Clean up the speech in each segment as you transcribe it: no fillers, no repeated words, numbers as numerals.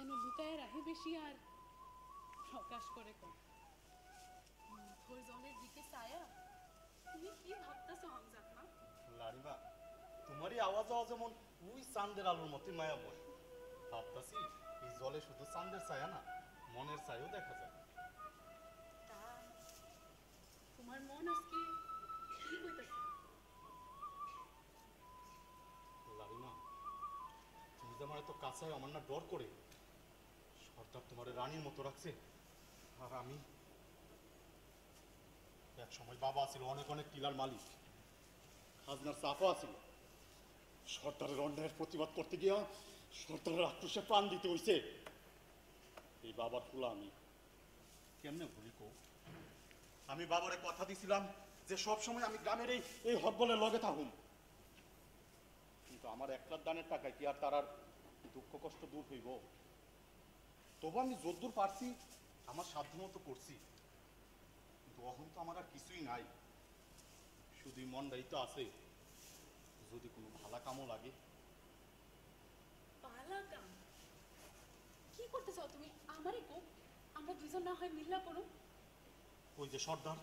যেন লুকায় রাখে বেশি আর প্রকাশ করে কম। ভোর জলের দিকে ছায়া, তুমি কি ভাবতেছো হামজাত মা? লারিমা, তোমারই আওয়াজ যেমন ওই চাঁদের আলোর মতোই মায়াময়। ভাবতাছি এই জলে শুধু চাঁদের ছায়া না, মনের ছায়াও দেখা যায়। তা তোমার মন আজকে কি কইতাছে? লারিমা, তুমি যে আমার এত কাছে আমার না ডর করে। সর্দার তোমার রানীর মতো রাখছে, আর আমি এক সময় বাবা ছিল অনেক অনেক টিলার মালিক, খাজনার চাপা ছিল। সর্দারের অন্যায়ের প্রতিবাদ করতে গিয়া সর্দারের আক্রোশে প্রাণ দিতে হইছে। এই বাবার ফুলা আমি কেমনে ভুলি কো? আমি বাবারে কথা দিছিলাম যে সব সময় আমি গ্রামের এই হটবলের লগে থাকুম, কিন্তু আমার একলার দানের টাকায় কি আর তার আর দুঃখ কষ্ট দূর হইব? তবু আমি যদ্দূর পারছি আমার সাধ্যমতো করছি, কিন্তু অহন তো আমার আর কিছুই নাই, শুধুই মনটাই তো আছে। যদি কোনো ভালা কামও লাগে। পালা কাম কি করতে চাও তুমি? আমারই কো, আমরা দুইজন না হয় মিল্লা করো। ওই যে সর্দার,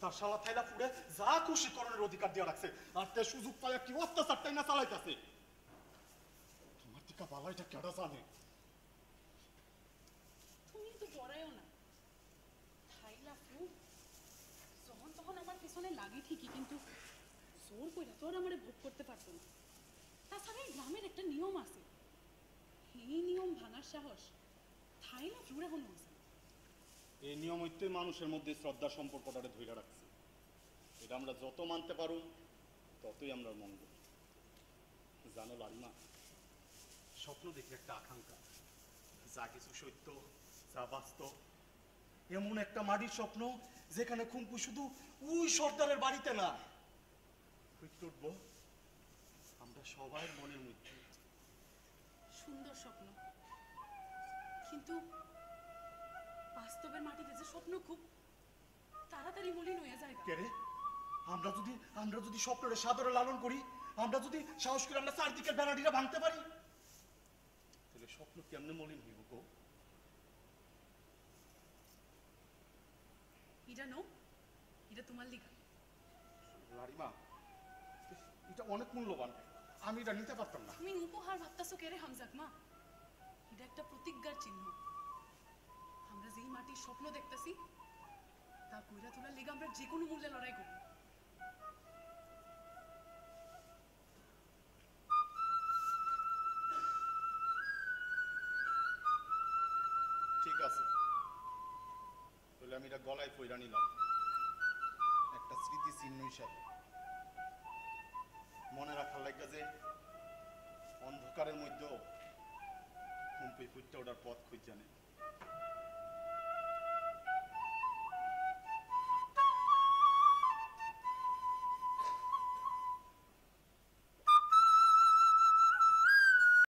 তার শালা থাইলা ফুড়ে যা খুশি করণের অধিকার দিয়ে রাখছে, আর তার সুযোগ পায় কি অত্যাচারটাই না চালাইতেছে। তোমার টিকা বালাইটা কেডা জানে? তুমি তো ডরায়ও না। থাইলা ফু যখন তখন আমার পেছনে লাগে ঠিকই, কিন্তু জোর কইরা তো আর আমারে ভোগ করতে পারতো না। তাছাড়া এই গ্রামের একটা নিয়ম আছে, এই নিয়ম ভাঙার সাহস থাইলা ফ্লুরে কোনো আছে না। এই নিয়ম হইতে মানুষের মধ্যে শ্রদ্ধা সম্পর্কটারে ধইরা রাখছে। এটা আমরা যত মানতে পারু ততই আমরা মঙ্গল। জানো লারিমা, স্বপ্ন দেখে একটা আকাঙ্ক্ষা, যা কিছু সত্য, যা বাস্তব, এমন একটা মাটির স্বপ্ন যেখানে খুনকু শুধু ওই সর্দারের বাড়িতে না, হইতে উঠবো আমরা সবাই মনের মধ্যে। সুন্দর স্বপ্ন, কিন্তু বাস্তবের মাটিতে যে স্বপ্ন খুব তাড়াতাড়ি মলিন হয়ে যায়। কেরে, আমরা যদি স্বপ্নের সাদরে লালন করি, আমরা যদি সাহস করে আমরা চারদিকের বেড়াটিরা ভাঙতে পারি, তাহলে স্বপ্ন কেমনে মলিন হইব গো? এটা নো, এটা তোমার লিখা। লারিমা, এটা অনেক মূল্যবান, আমি এটা নিতে পারতাম না। তুমি উপহার ভাবতাছো কেরে হামজাক মা? এটা একটা প্রতিজ্ঞার চিহ্ন। আমরা যেই মাটির স্বপ্ন দেখতেছি তা কইরা তোলার লেগে আমরা যে কোনো মূল্যে লড়াই করব। ঠিক আছে, তাহলে আমি এটা গলায় পইরা নিলাম, একটা স্মৃতি চিহ্ন হিসাবে মনে রাখার লাগে যে অন্ধকারের মধ্যেও ঘুম পেয়ে ফুটতে ওঠার পথ খুঁজ জানে।